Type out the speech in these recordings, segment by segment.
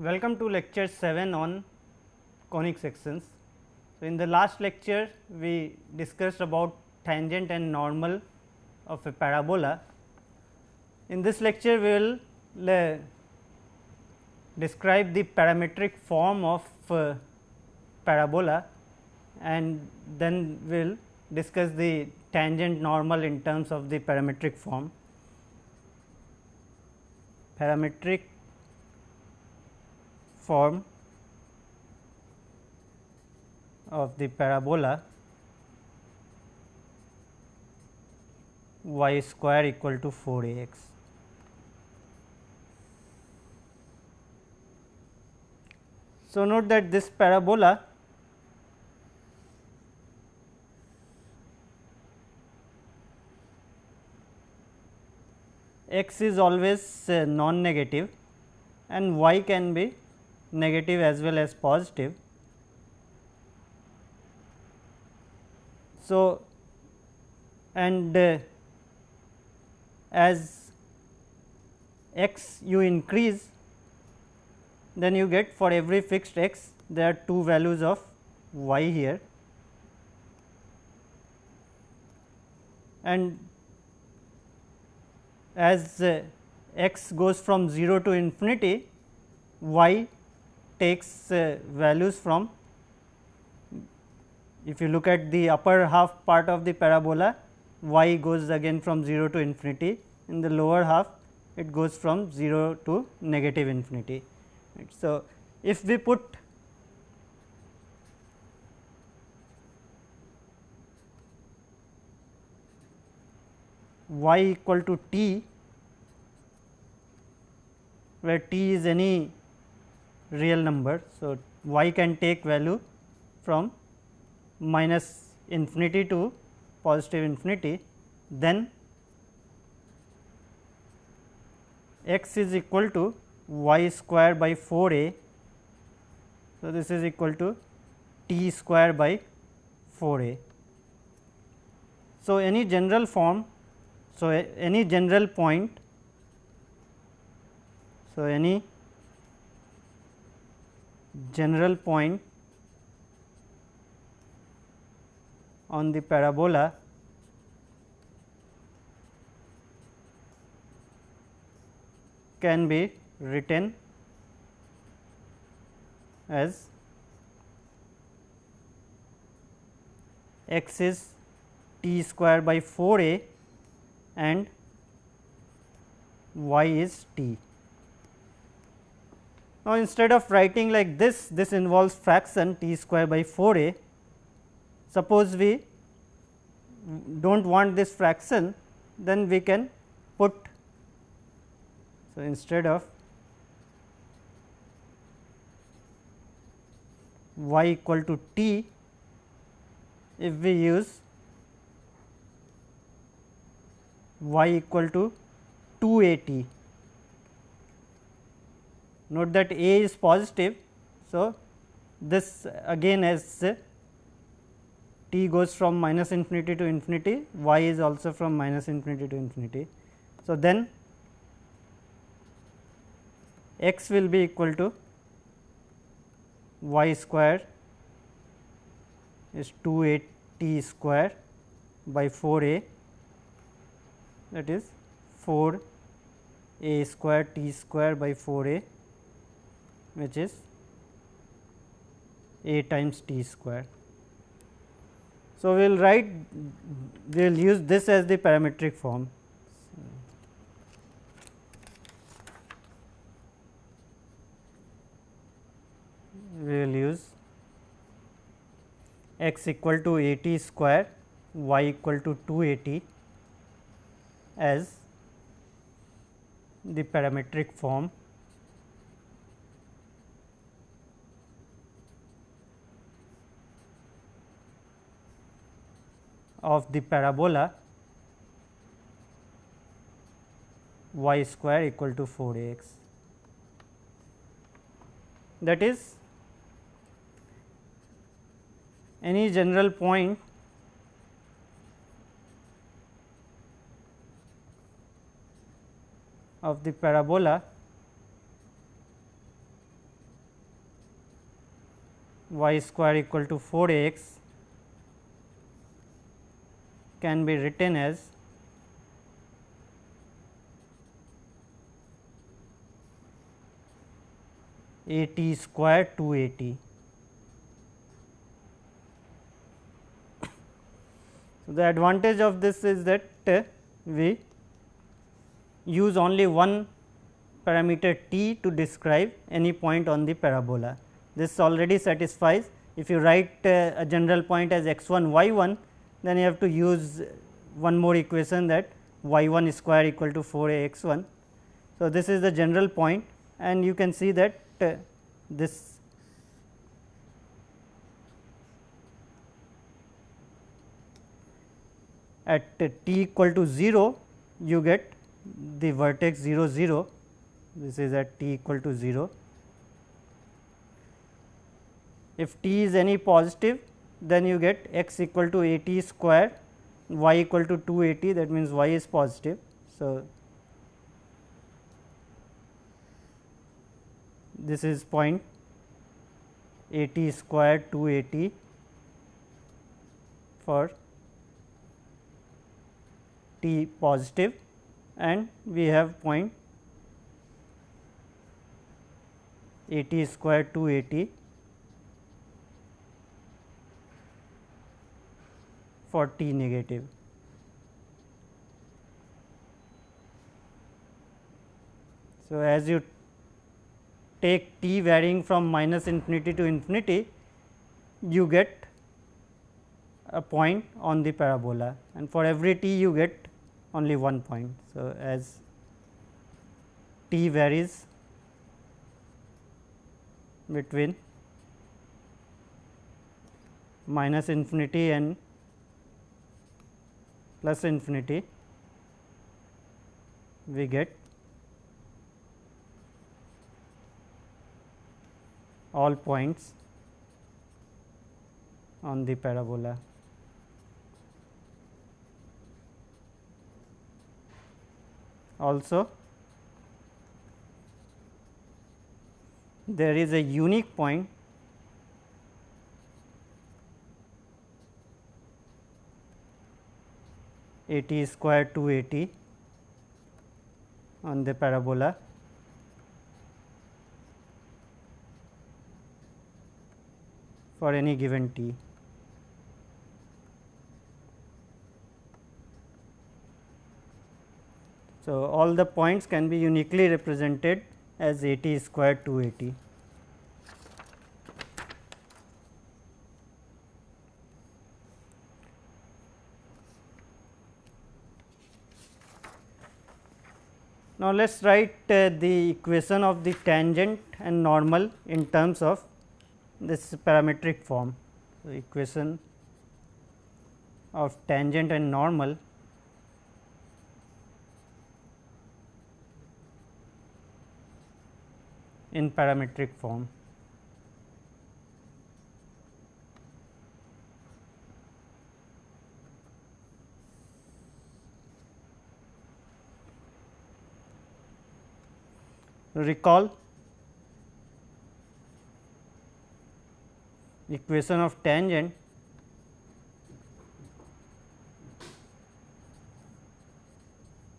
Welcome to lecture 7 on conic sections. So, in the last lecture we discussed about tangent and normal of a parabola. In this lecture we will describe the parametric form of parabola, and then we will discuss the tangent normal in terms of the parametric form. Parametric form of the parabola y square equal to 4 a x. So, note that this parabola x is always non-negative and y can be negative as well as positive. So, and as x you increase, then you get for every fixed x there are two values of y here, and as x goes from 0 to infinity, y takes values from, if you look at the upper half part of the parabola, y goes again from 0 to infinity, in the lower half it goes from 0 to negative infinity. Right. So, if we put y equal to t, where t is any real number. So, y can take value from minus infinity to positive infinity, then x is equal to y square by 4 a. So, this is equal to t square by 4 a. So, any general form, so any general point, so any general point on the parabola can be written as x is t square by 4 a and y is t. Now, instead of writing like this involves fraction t square by 4 a. Suppose we do not want this fraction, then we can put, so instead of y equal to t, if we use y equal to 2 a t. Note that a is positive. So, this again as t goes from minus infinity to infinity, y is also from minus infinity to infinity. So, then x will be equal to y square is 2 a t square by 4 a, that is 4 a square t square by 4 a, which is a times t square. So, we will write, we will use this as the parametric form. We will use x equal to a t square, y equal to 2 a t as the parametric form of the parabola y square equal to 4 a x. That is, any general point of the parabola y square equal to 4 x can be written as a t square 2 a t. So, the advantage of this is that we use only one parameter t to describe any point on the parabola. This already satisfies. If you write a general point as x 1 y 1, then you have to use one more equation, that y 1 square equal to 4 a x 1. So, this is the general point, and you can see that this at t equal to 0, you get the vertex 0 0, this is at t equal to 0. If t is any positive, then you get x equal to a t square, y equal to 2 a t, that means y is positive. So, this is point a t square 2 a t for t positive, and we have point a t square 2 a t for t negative. So, as you take t varying from minus infinity to infinity, you get a point on the parabola, and for every t you get only one point. So, as t varies between minus infinity and plus infinity, we get all points on the parabola. Also, there is a unique point a t square 2 a t on the parabola, for any given t. So, all the points can be uniquely represented as a t square 2 a t. Now, let us write the equation of the tangent and normal in terms of this parametric form. So, equation of tangent and normal in parametric form. Recall equation of tangent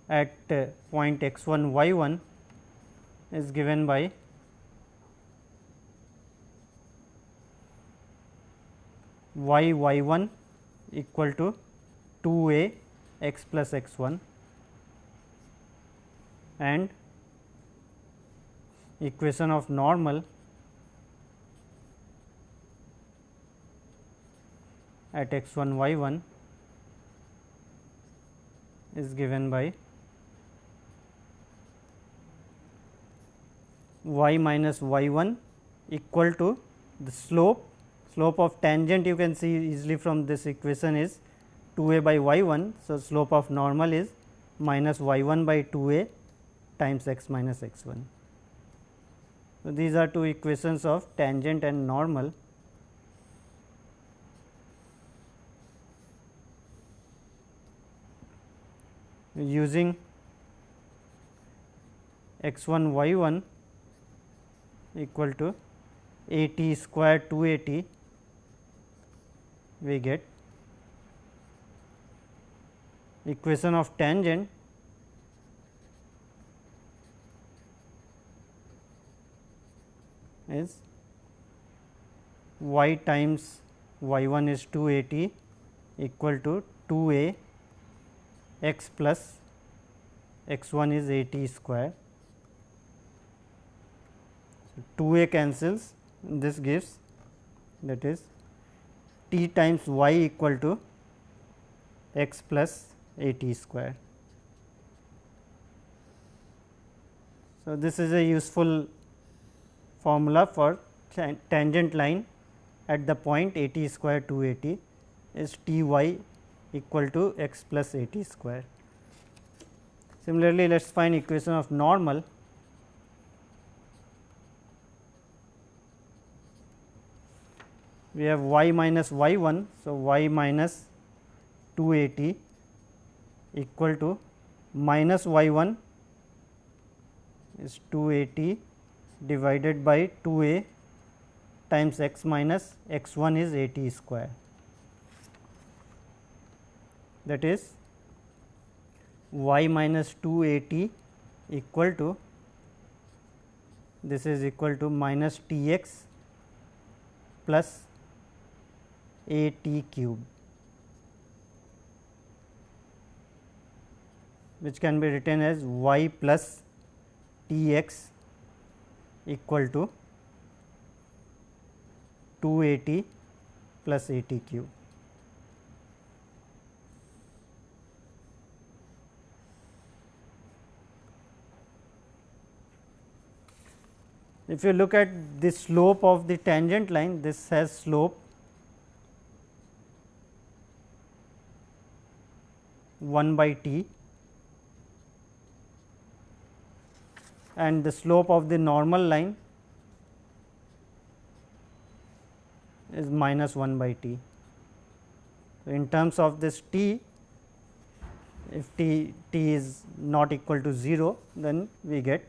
at point x 1 y 1 is given by y 1 equal to 2 a x plus x 1 and equation of normal at x 1 y 1 is given by y minus y 1 equal to the slope of tangent, you can see easily from this equation, is 2 a by y 1. So, slope of normal is minus y 1 by 2 a times x minus x 1. So, these are two equations of tangent and normal. Using x 1 y 1 equal to a t square 2 a t we get equation of tangent is y times y 1 is 280 equal to 2a x plus x 1 is 80 square. So, 2a cancels, this gives, that is t times y equal to x plus 80 square. So, this is a useful formula for tangent line at the point 80 square 280 is T y equal to x plus 80 square. Similarly, let us find equation of normal. We have y minus y 1. So, y minus 280 equal to minus y 1 is 280 divided by 2a times x minus x 1 is 80 square. That is y minus 280 equal to, this is equal to minus T x plus a t cube, which can be written as y plus T x equal to 280 plus a t cube. If you look at the slope of the tangent line, this has slope 1 by t, and the slope of the normal line is minus 1 by t. So, in terms of this t, if t is not equal to 0, then we get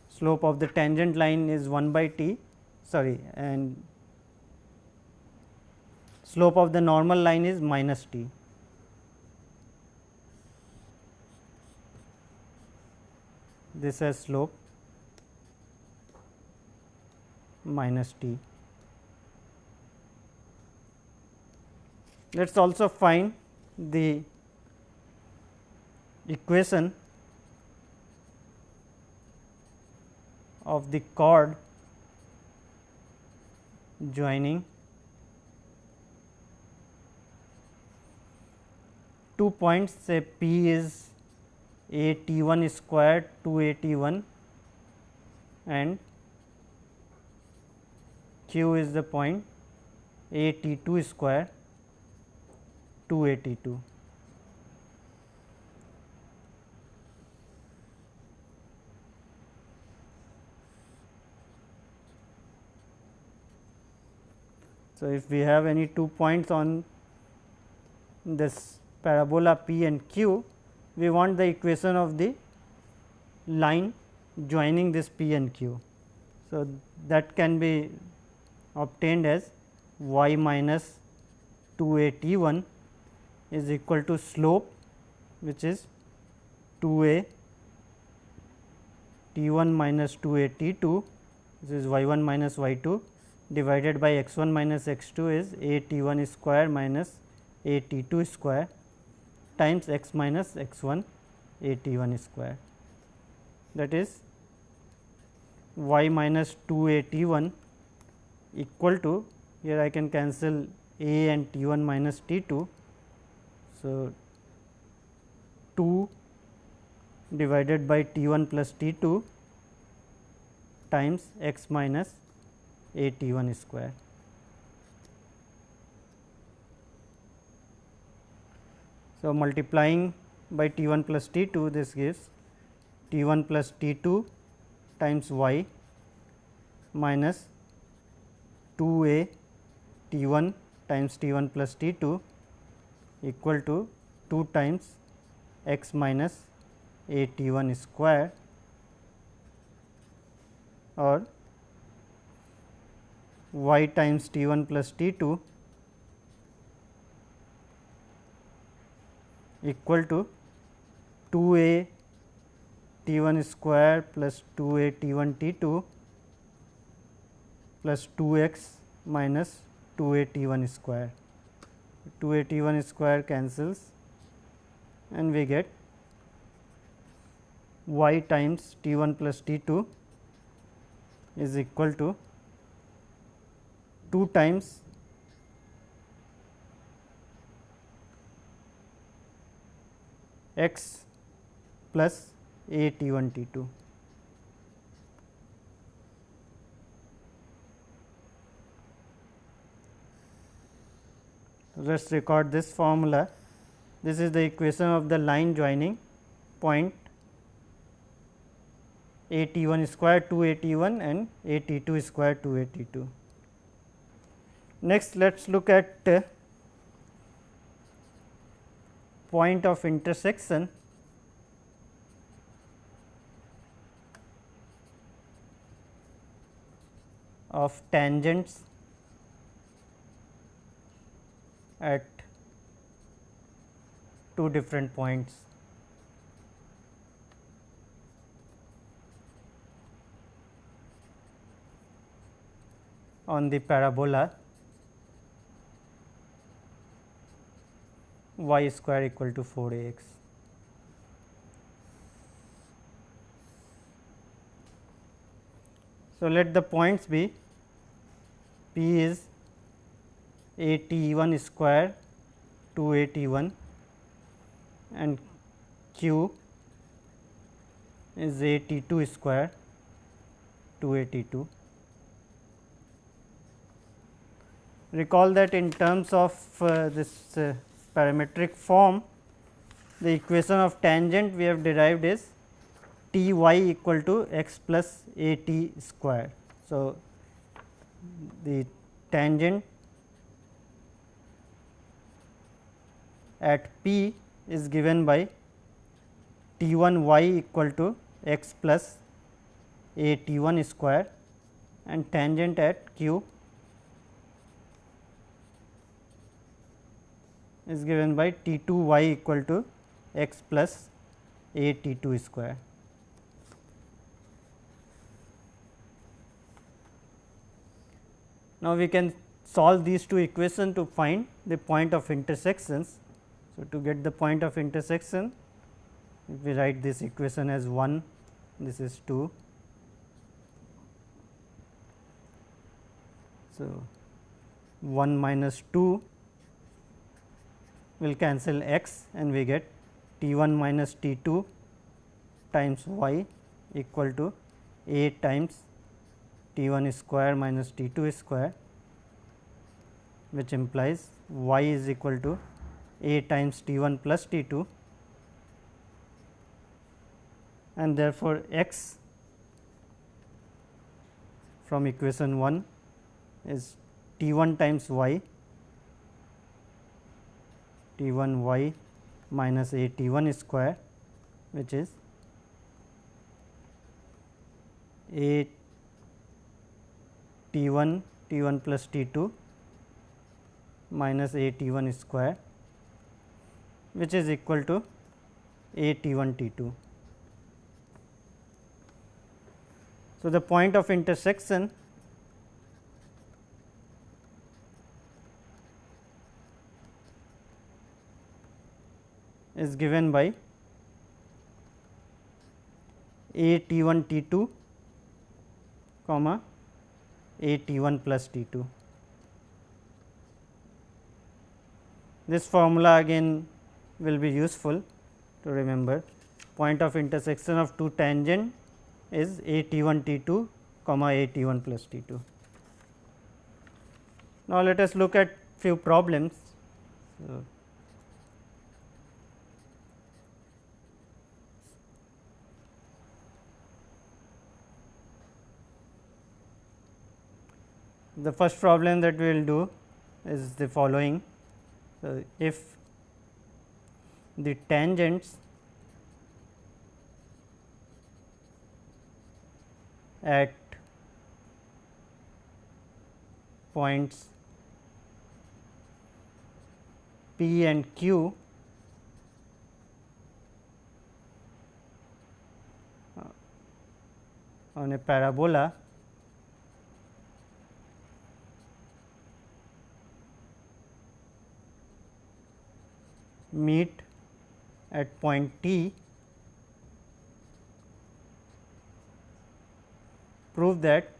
slope of the tangent line is 1 by t, sorry, and slope of the normal line is minus t. This has slope minus t. Let us also find the equation of the chord joining two points, say P is a t 1 square 2 a t 1 and Q is the point a t 2 square 2 a t 2. So, if we have any 2 points on this parabola P and Q, we want the equation of the line joining this P and Q. So, that can be obtained as y minus 2 a t 1 is equal to slope, which is 2 a t 1 minus 2 a t 2, this is y 1 minus y 2 divided by x 1 minus x 2 is a t 1 square minus a t 2 square times x minus x 1 a t 1 square. That is y minus 2 a t 1 equal to, here I can cancel a and t 1 minus t 2. So, 2 divided by t 1 plus t 2 times x minus a t 1 square. So, multiplying by t 1 plus t 2, this gives t 1 plus t 2 times y minus 2 a t 1 times t 1 plus t 2 equal to 2 times x minus a t 1 square or y times t 1 plus t 2 equal to 2 a t 1 square plus 2 a t 1 t 2 plus 2 x minus 2 a t 1 square. 2 a t 1 square cancels and we get y times t 1 plus t 2 is equal to 2 times x plus a t 1 t 2. Let us record this formula. This is the equation of the line joining point a t 1 square 2 a t 1 and a t 2 square 2 a t 2. Next, let us look at point of intersection of tangents at two different points. On the parabola y square equal to 4 a x. So, let the points be P is a t 1 square 2 a t 1 and Q is a t 2 square 2 a t 2. Recall that in terms of this parametric form, the equation of tangent we have derived is t y equal to x plus a t square. So, the tangent at P is given by t 1 y equal to x plus a t 1 square and tangent at Q is given by t 2 y equal to x plus a t 2 square. Now, we can solve these two equations to find the point of intersections. So, to get the point of intersection, if we write this equation as 1, this is 2. So, 1 minus 2 will cancel x and we get t 1 minus t 2 times y equal to a times t 1 square minus t 2 square, which implies y is equal to a times t 1 plus t 2, and therefore, x from equation 1 is t 1 times y, t 1 y minus a t 1 square, which is a t 1 plus t 2 minus a t 1 square, which is equal to a t 1 t 2. So, the point of intersection is given by a t 1 t 2 comma a t 1 plus t 2. This formula again will be useful to remember. Point of intersection of two tangent is a t 1 t 2 comma a t 1 plus t 2. Now, let us look at few problems. The first problem that we will do is the following. So, if the tangents at points P and Q on a parabola meet at point T, prove that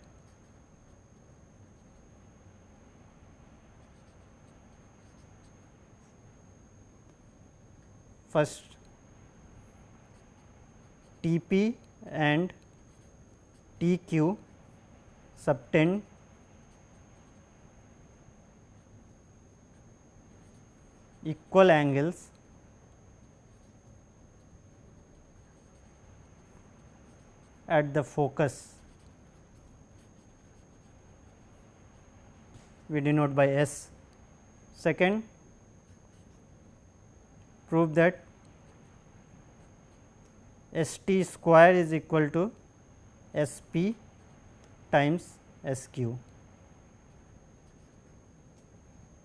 first T P and T Q subtend equal angles at the focus, we denote by S. Second, prove that S T square is equal to S P times S Q.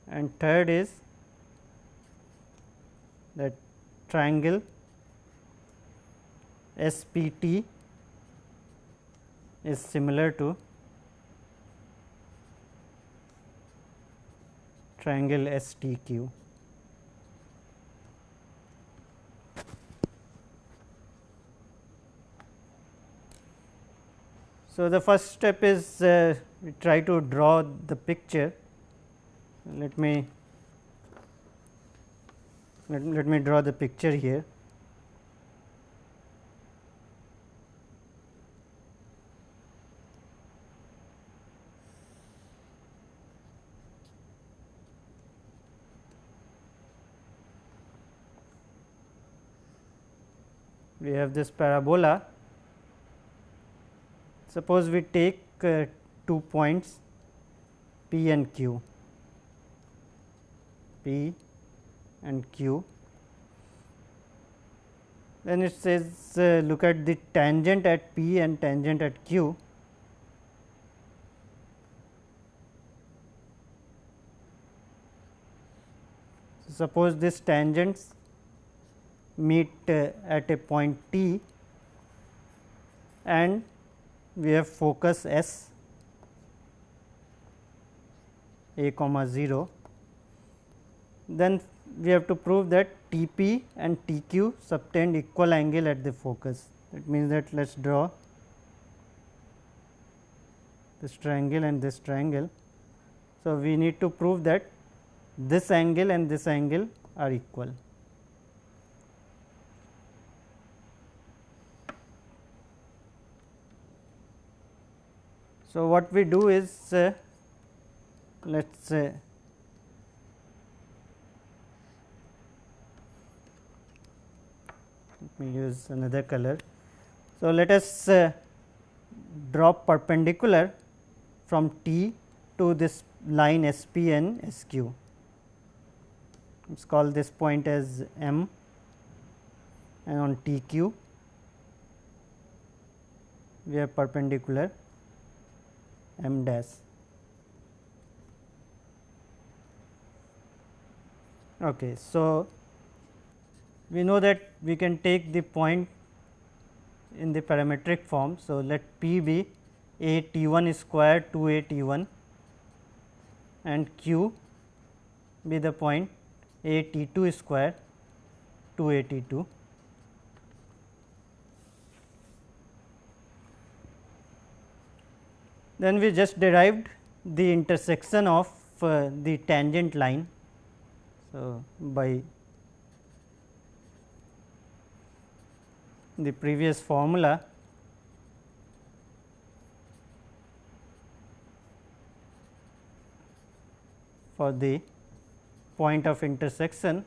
And third is that triangle S P T is similar to triangle S T Q. So, the first step is we try to draw the picture. Let me draw the picture here. We have this parabola. Suppose we take 2 points P and Q, P and Q. Then it says look at the tangent at P and tangent at Q. So, suppose these tangents meet at a point T and we have focus S a comma 0, then we have to prove that T P and T Q subtend equal angle at the focus. That means that let us draw this triangle and this triangle. So, we need to prove that this angle and this angle are equal. So, what we do is let us say let me use another color. So, let us draw perpendicular from T to this line S P and S Q. Let us call this point as M, and on T Q we have perpendicular M dash. Okay, so, we know that we can take the point in the parametric form. So, let P be a T 1 square 2 a T 1 and Q be the point a T 2 square 2 a T 2. Then we just derived the intersection of the tangent line. So, by the previous formula, for the point of intersection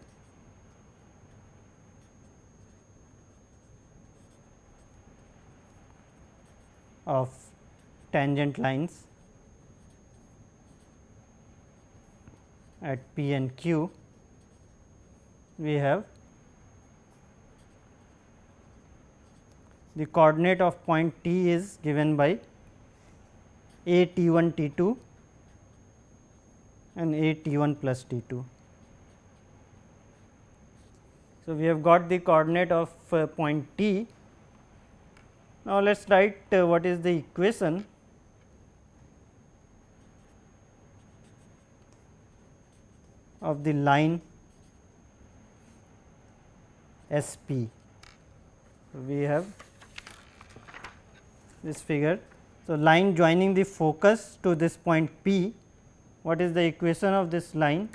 of tangent lines at P and Q, we have the coordinate of point T is given by a T 1 T 2 and A T1 plus T2. So, we have got the coordinate of point T. Now, let us write what is the equation of the line S P. So, we have this figure. So, line joining the focus to this point P. What is the equation of this line?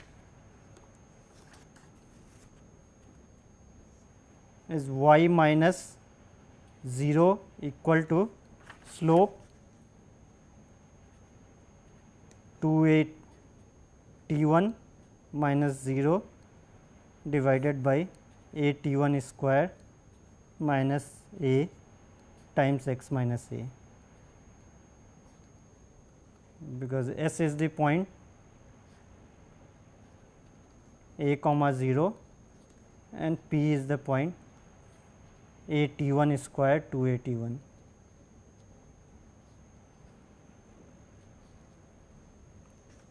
Is y minus 0 equal to slope 2a T1 minus 0 divided by a T1 square minus a times x minus a, because S is the point a comma 0 and P is the point a T1 square 2a T1.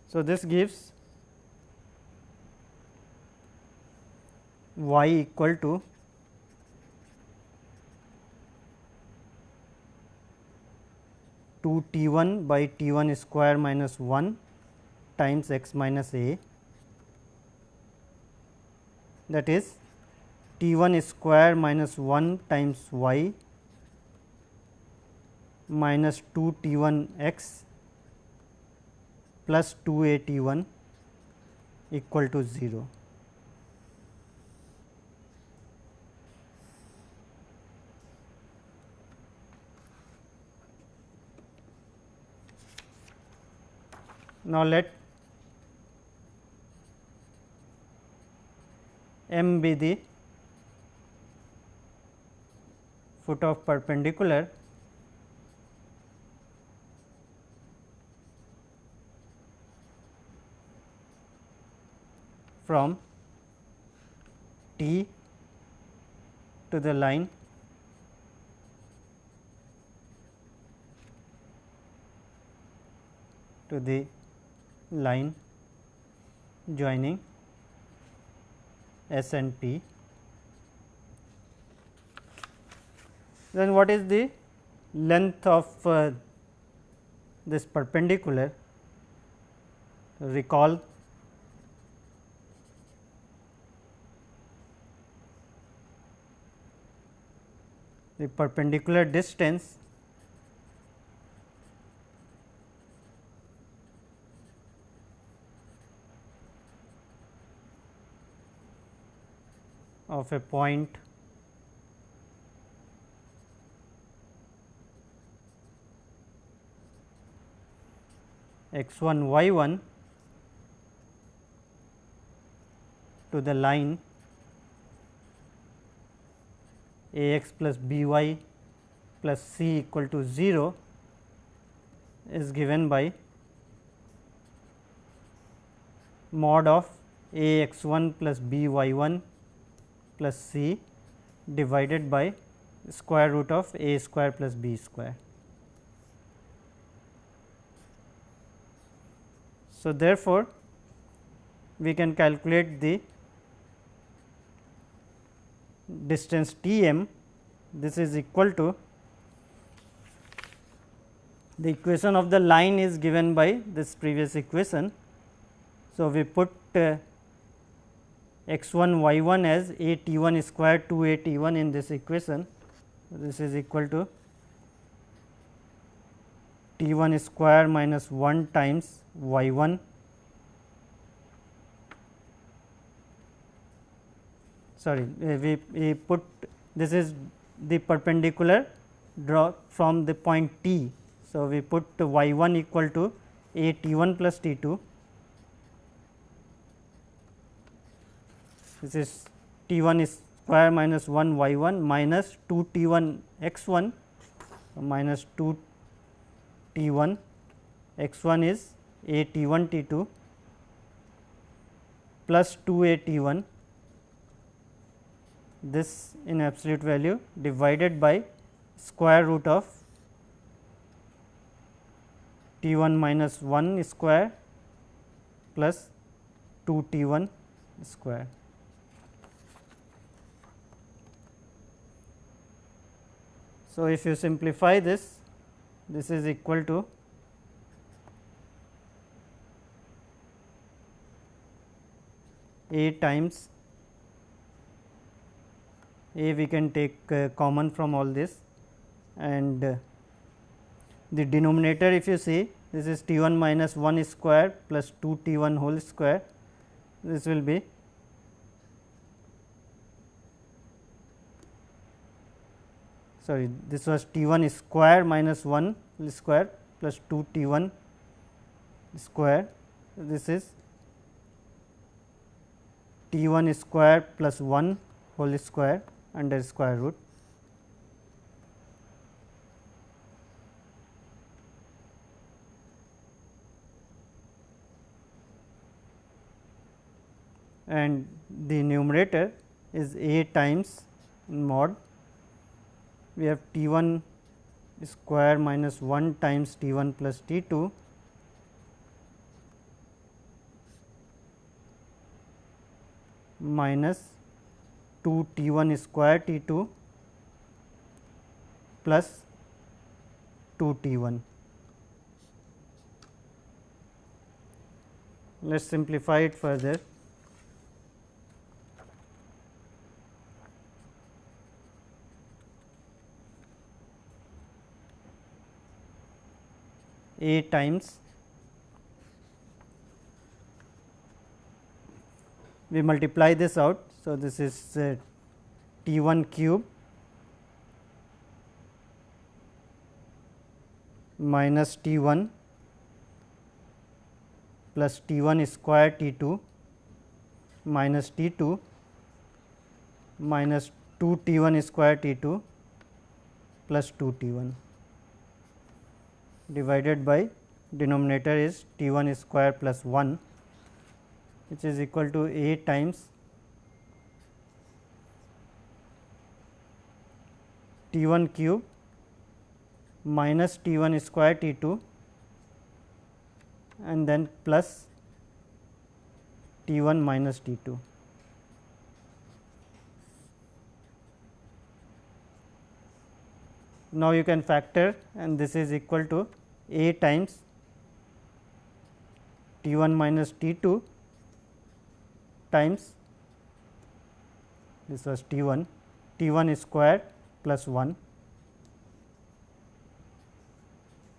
So, this gives y equal to T1 by T1 square minus 1 times x minus a, that is T1 square minus 1 times y minus 2 T1 x plus 2 a T1 equal to 0. Now, let M be the foot of perpendicular from T to the line joining S and P. Then what is the length of this perpendicular? Recall the perpendicular distance of a point x1 y1 to the line a x plus b y plus c equal to 0 is given by mod of a x 1 plus b y 1 plus c divided by square root of a square plus b square. So, therefore, we can calculate the distance T m. This is equal to, the equation of the line is given by this previous equation. So, we put x 1 y 1 as a T 1 square 2 a T 1 in this equation. This is equal to T 1 square minus 1 times y 1 we put, this is the perpendicular draw from the point T. So, we put y 1 equal to a T 1 plus T 2, this is T 1 square minus 1 y 1 minus 2 T 1 x 1 minus 2 T 1 x 1 is a T 1 T 2 plus 2 a T 1, this in absolute value divided by square root of T 1 minus 1 square plus 2 T1 square. So, if you simplify this, this is equal to A times A, we can take common from all this, and the denominator, if you see, this is T 1 minus 1 square plus 2 T 1 whole square, this will be this was T 1 square minus 1 square plus 2 T 1 square, this is T 1 square plus 1 whole square under square root. And the numerator is A times mod, we have T 1 square minus 1 times T 1 plus T 2 minus 2 T 1 square T 2 plus 2 T 1. Let us simplify it further. A times, we multiply this out. So, this is T 1 cube minus T 1 plus T 1 square T 2 minus T 2 minus 2 T 1 square T 2 plus 2 T 1 divided by denominator is T 1 square plus 1, which is equal to A times T 1 cube minus T 1 square T 2 and then plus T 1 minus T 2. Now, you can factor, and this is equal to A times T 1 minus T 2 times this was T 1 square plus 1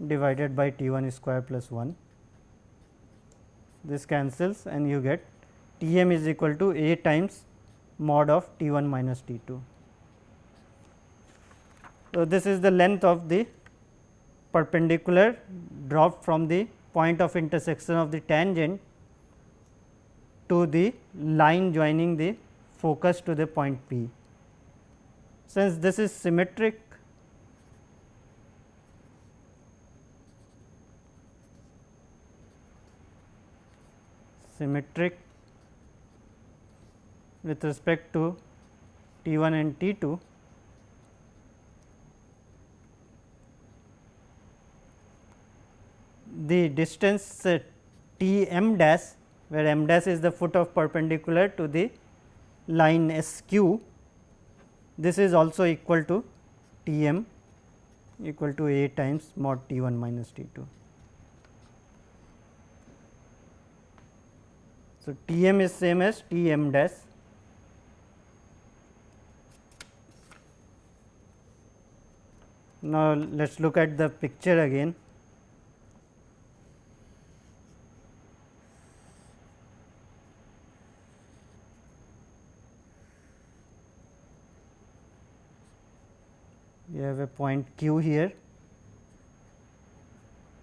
divided by T 1 square plus 1. This cancels and you get T m is equal to A times mod of T 1 minus T 2. So, this is the length of the perpendicular dropped from the point of intersection of the tangent to the line joining the focus to the point P. Since this is symmetric, with respect to T 1 and T 2, the distance T m dash, where m dash is the foot of perpendicular to the line S q, this is also equal to T m equal to A times mod T 1 minus T 2. So, T m is same as T m dash. Now, let us look at the picture again. We have a point Q here,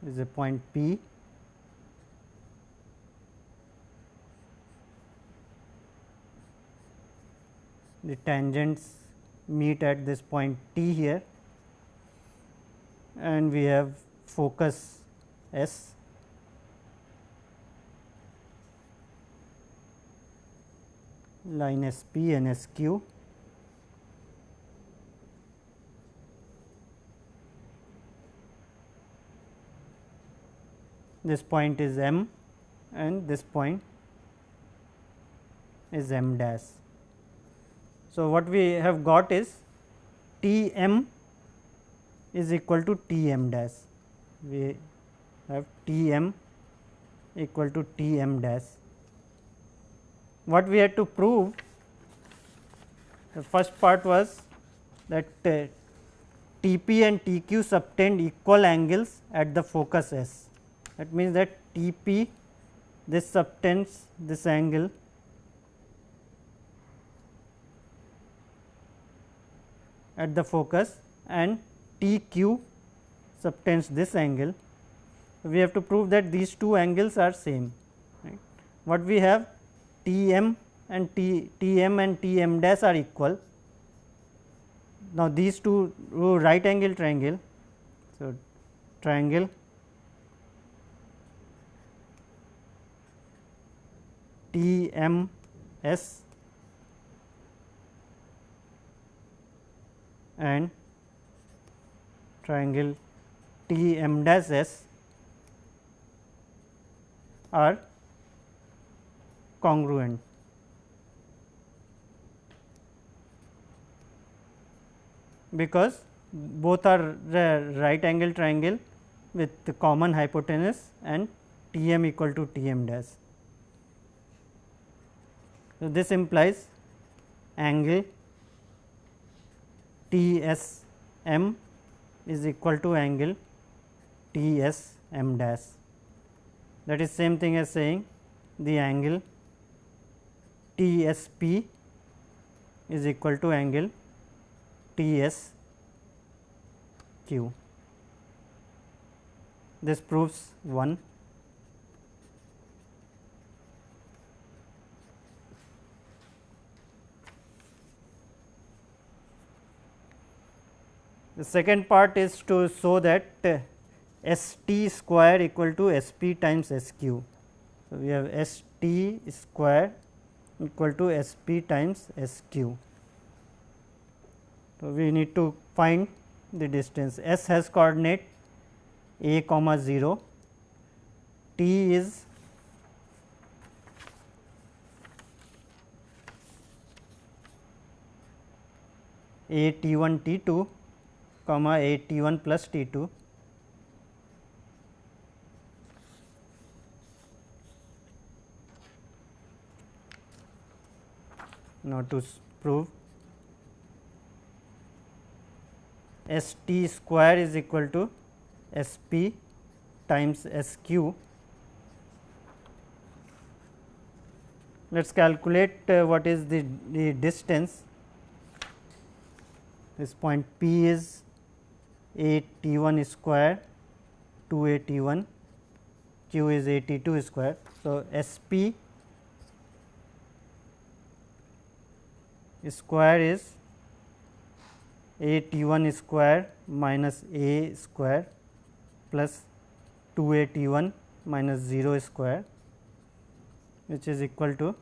is a point P, the tangents meet at this point T here, and we have focus S. Line S P and S Q. This point is M and this point is m dash. So, what we have got is T m is equal to T m dash. We have T m equal to T m dash. What we had to prove, the first part was that T p and T q subtend equal angles at the focus S. That means that T p, this subtends this angle at the focus, and T q subtends this angle. We have to prove that these two angles are same. Right. What we have, T m and T m and T m dash are equal. Now, these two right angle triangle, so triangle T m s and triangle T m dash s are congruent. Because both are right angle triangle with the common hypotenuse and T m equal to T m dash. So, this implies angle T s m is equal to angle T s m dash. That is same thing as saying the angle T s p is equal to angle T s q. This proves 1. The second part is to show that S t square equal to S p times S q. So, we have S t square equal to S p times S q. So, we need to find the distance. S has coordinate a comma 0, t is a t 1 t 2 comma a t 1 plus t 2. Now, to prove S t square is equal to S p times S q. Let us calculate what is the distance. This point P is a t 1 square 2 a t 1, q is a t 2 square. So, S p square is a t 1 square minus a square plus 2 a t 1 minus 0 square, which is equal to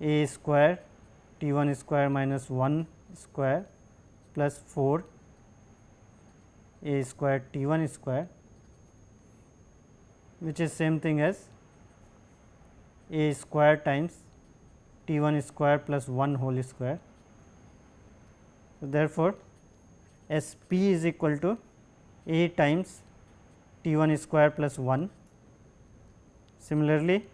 a square t 1 square minus 1 square plus 4 a square t 1 square, which is same thing as a square times t 1 square plus 1 whole square. So, therefore, S p is equal to a times t 1 square plus 1. Similarly,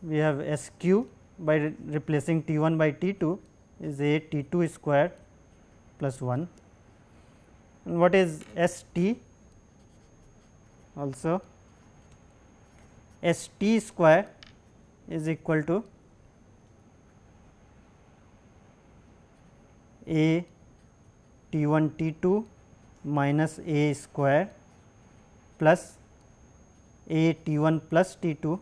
we have S q by replacing t 1 by t 2 is a t 2 square plus 1. And what is S t? Also S t square is equal to a t 1 t 2 minus a square plus a t 1 plus t 2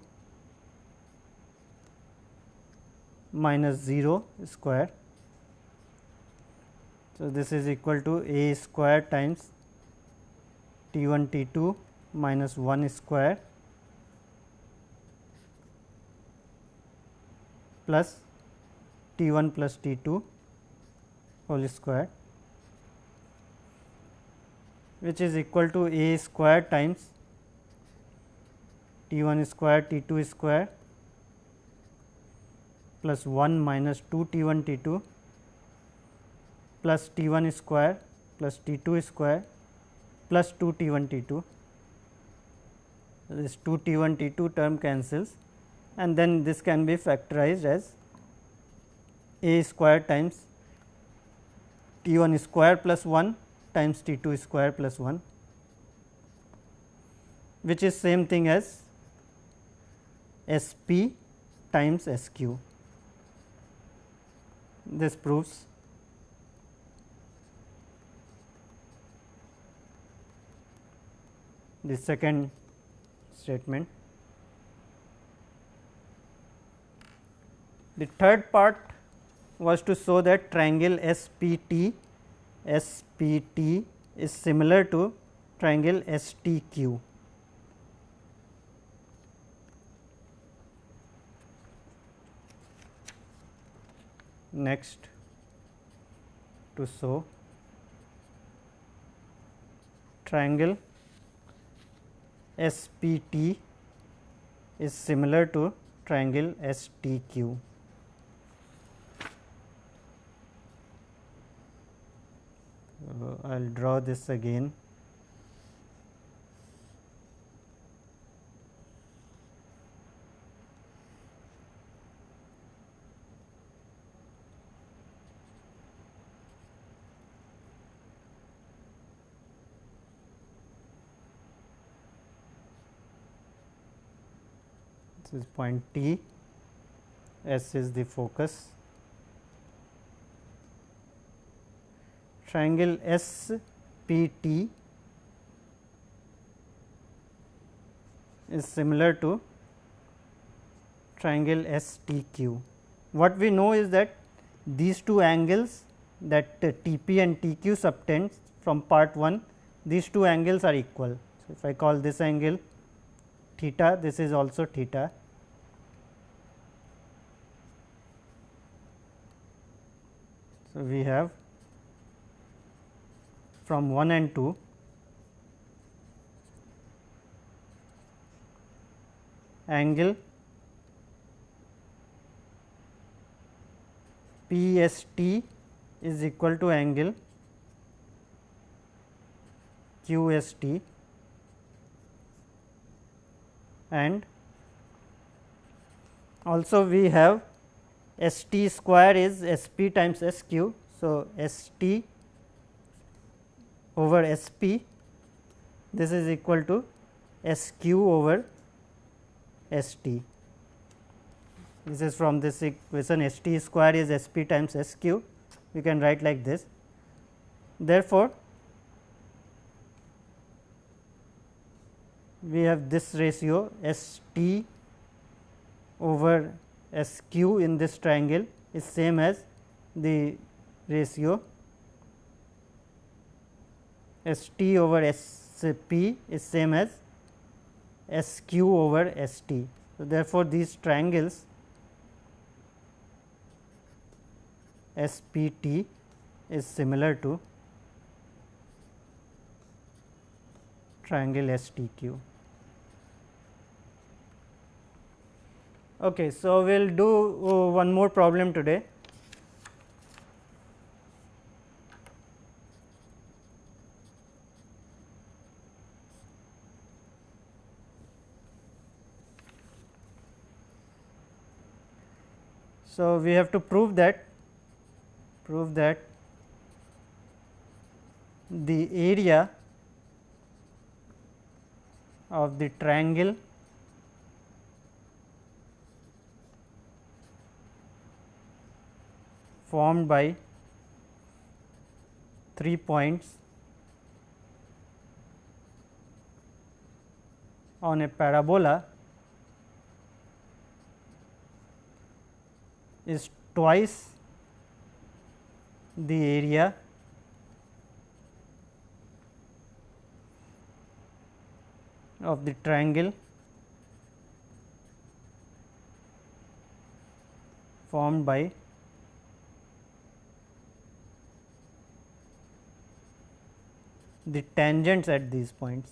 minus 0 square. So, this is equal to a square times t 1 t 2 minus 1 square plus t 1 plus t 2 whole square. which is equal to A square times T 1 square T 2 square plus 1 minus 2 T 1 T 2 plus T 1 square plus T 2 square plus 2 T 1 T 2. This 2 T 1 T 2 term cancels, and then this can be factorized as A square times T 1 square plus 1 times T 2 square plus 1, which is same thing as S p times S q. This proves the second statement. The third part was to show that triangle SPT is similar to triangle STQ. Next, to show triangle SPT is similar to triangle STQ. I will draw this again. This is point T, S is the focus. Triangle SPT is similar to triangle STQ. What we know is that these two angles, that TP and TQ subtends from part 1, these two angles are equal. So, if I call this angle theta, this is also theta. So, we have from 1 and 2 angle PST is equal to angle QST, and also we have ST square is SP times SQ. So, ST over SP, this is equal to SQ over ST. This is from this equation, ST square is SP times SQ, we can write like this. Therefore, we have this ratio ST over SQ in this triangle is same as the ratio ST over SP is same as SQ over ST. So, therefore, these triangles SPT is similar to triangle STQ. Okay, so we will do one more problem today. So, we have to prove that the area of the triangle formed by 3 points on a parabola is twice the area of the triangle formed by the tangents at these points.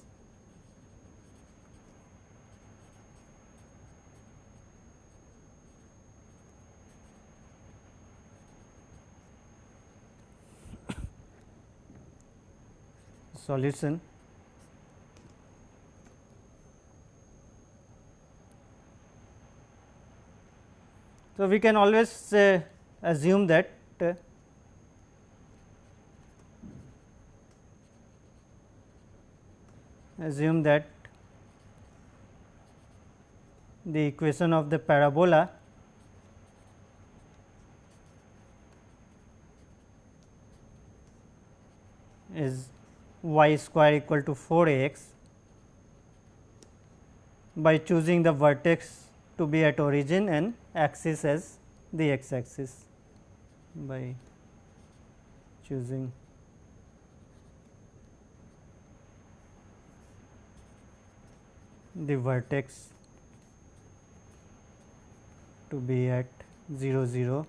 Solution. So, we can always assume that the equation of the parabola is y square equal to 4x by choosing the vertex to be at origin and axis as the x axis, by choosing the vertex to be at 0 0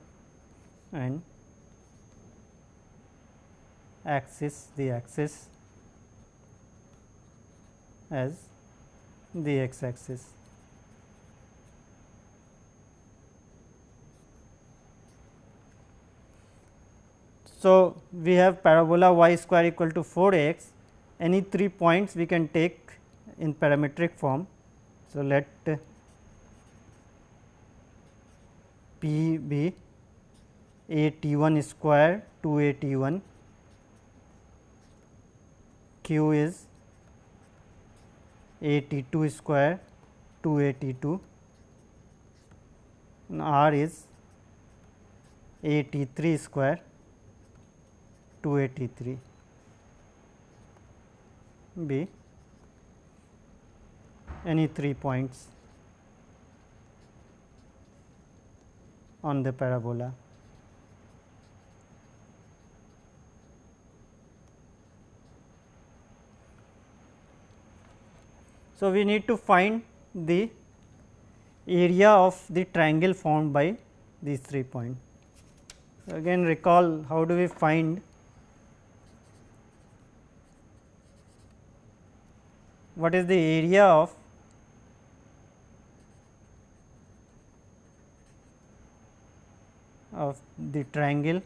and axis, the axis as the x axis. So, we have parabola y square equal to 4x, any 3 points we can take in parametric form. So, let P be a t 1 square 2 a t 1, Q is a t 2 square 2 a t 2, and R is a t 3 square 2 a t 3. Be any 3 points on the parabola. So, we need to find the area of the triangle formed by these 3 points. So, again recall how do we find what is the area of the triangle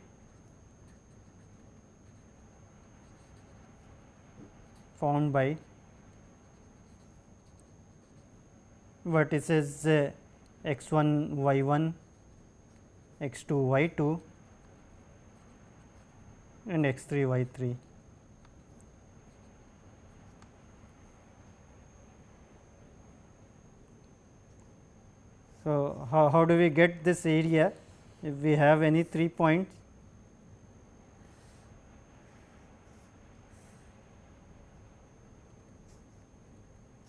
formed by vertices x 1 y 1, x 2 y 2 and x 3 y 3. So, how do we get this area? If we have any 3 points,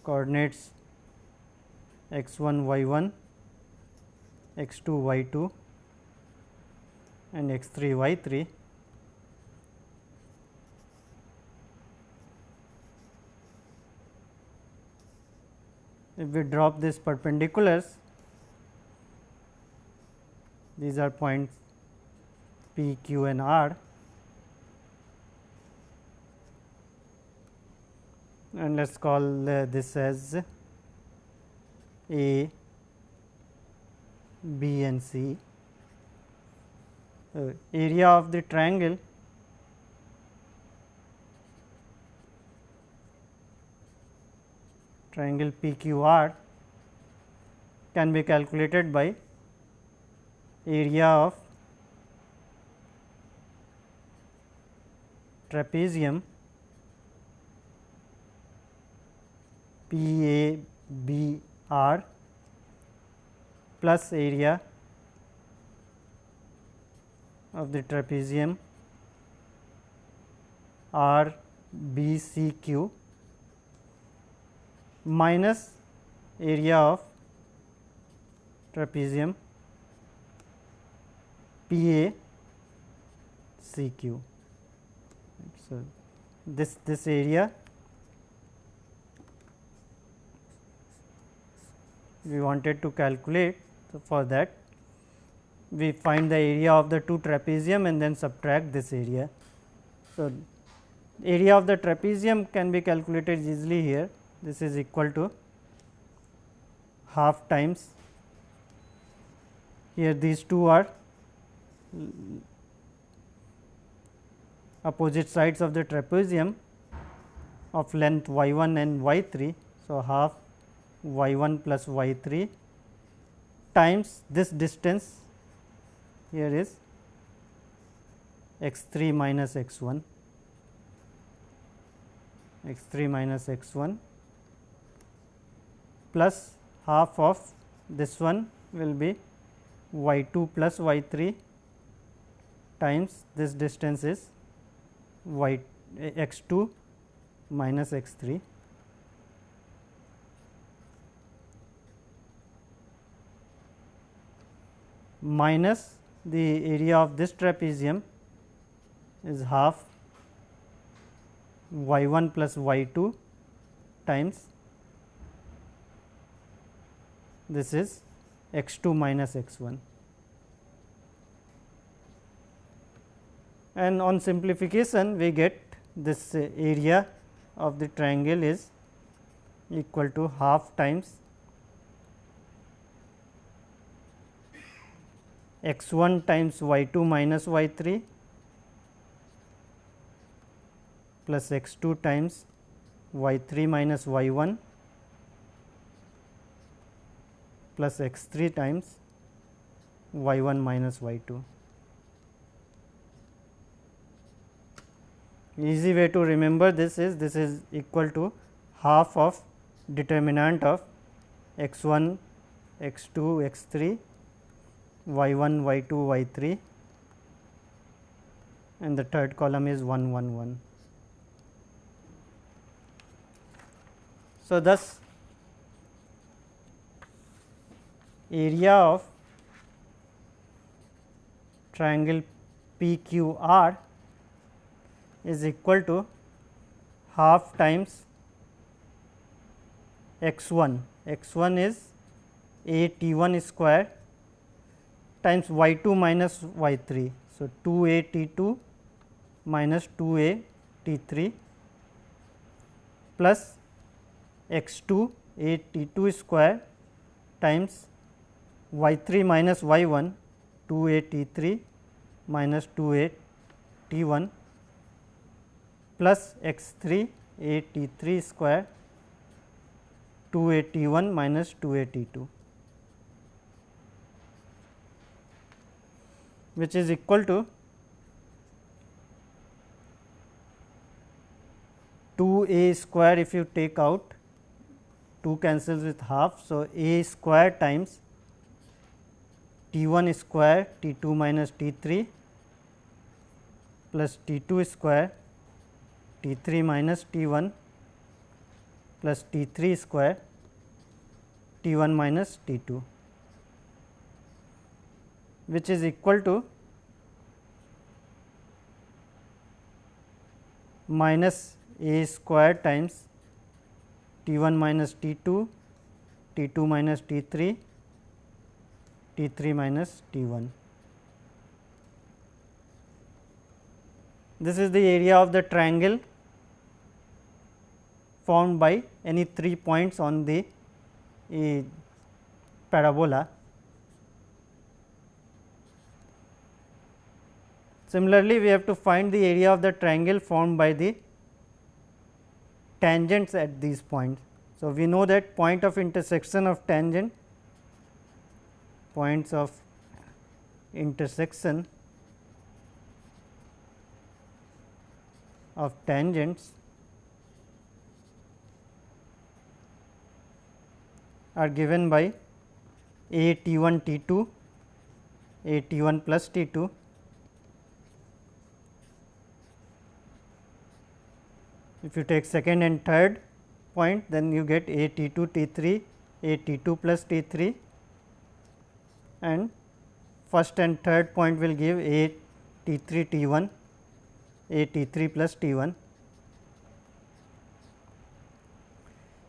coordinates x 1 y 1, x 2 y 2 and x 3 y 3. If we drop these perpendiculars, these are points P, Q and R, and let us call this as A, B and C. Area of the triangle PQR can be calculated by area of trapezium PABR plus area of the trapezium RBCQ minus area of trapezium PACQ. So, this area we wanted to calculate. So, for that we find the area of the two trapezium and then subtract this area. So, area of the trapezium can be calculated easily here. This is equal to half times, here these two are opposite sides of the trapezium of length y 1 and y 3. So, half y 1 plus y 3 times this distance here is x 3 minus x 1, x 3 minus x 1 plus half of this one will be y 2 plus y 3 times this distance is y x 2 minus x 3. Minus the area of this trapezium is half y 1 plus y 2 times this is x 2 minus x 1. And on simplification we get this area of the triangle is equal to half times x 1 times y 2 minus y 3 plus x 2 times y 3 minus y 1 plus x 3 times y 1 minus y 2. Easy way to remember this is equal to half of determinant of x 1, x 2, x 3, y 1, y 2, y 3 and the third column is 1, 1, 1. So, thus area of triangle PQR is equal to half times x 1, x 1 is a t 1 square times y 2 minus y 3. So, 2 a t 2 minus 2 a t 3 plus x 2 a t 2 square times y 3 minus y 1 2 a t 3 minus 2 a t 1 plus x 3 a t 3 square 2 a t 1 minus 2 a t 2, which is equal to 2 a square. If you take out 2 cancels with half. So, a square times t 1 square t 2 minus t 3 plus t 2 square t 3 minus t 1 plus t 3 square t 1 minus t 2, which is equal to minus a square times t 1 minus t 2, t 2 minus t 3, t 3 minus t 1. This is the area of the triangle formed by any 3 points on the parabola. Similarly, we have to find the area of the triangle formed by the tangents at these points. So, we know that point of intersection of tangent, points of intersection of tangents are given by a t 1 t 2, a t 1 plus t 2, if you take second and third point, then you get a t 2 t 3, a t 2 plus t 3, and first and third point will give a t 3 t 1, a t 3 plus t 1.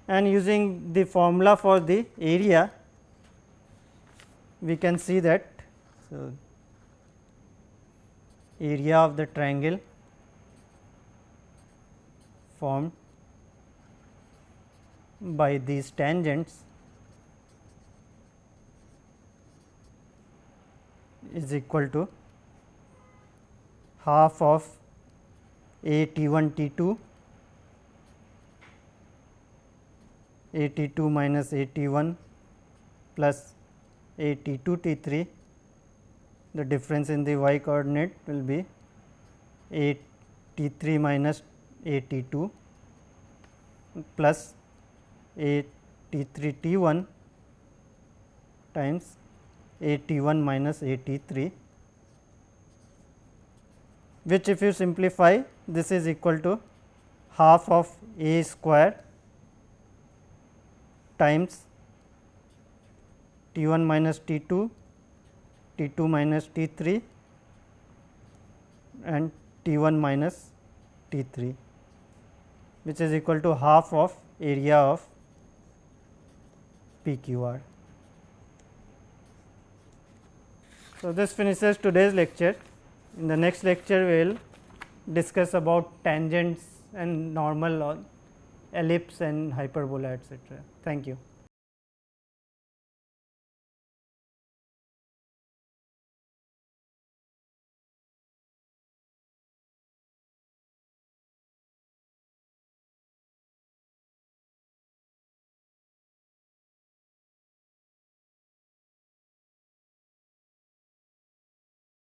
And using the formula for the area, we can see that so area of the triangle formed by these tangents is equal to half of a T1 T2 a T2 minus a T1 plus a T2 T3. The difference in the y coordinate will be a T3 minus a T2 plus a T3 T1 times a T1 minus a T3, which if you simplify, this is equal to half of a square times T1 minus T2, T2 minus T3 and T1 minus T3, which is equal to half of area of PQR. So, this finishes today's lecture. In the next lecture, we will discuss about tangents and normal on ellipse and hyperbola, etc. Thank you.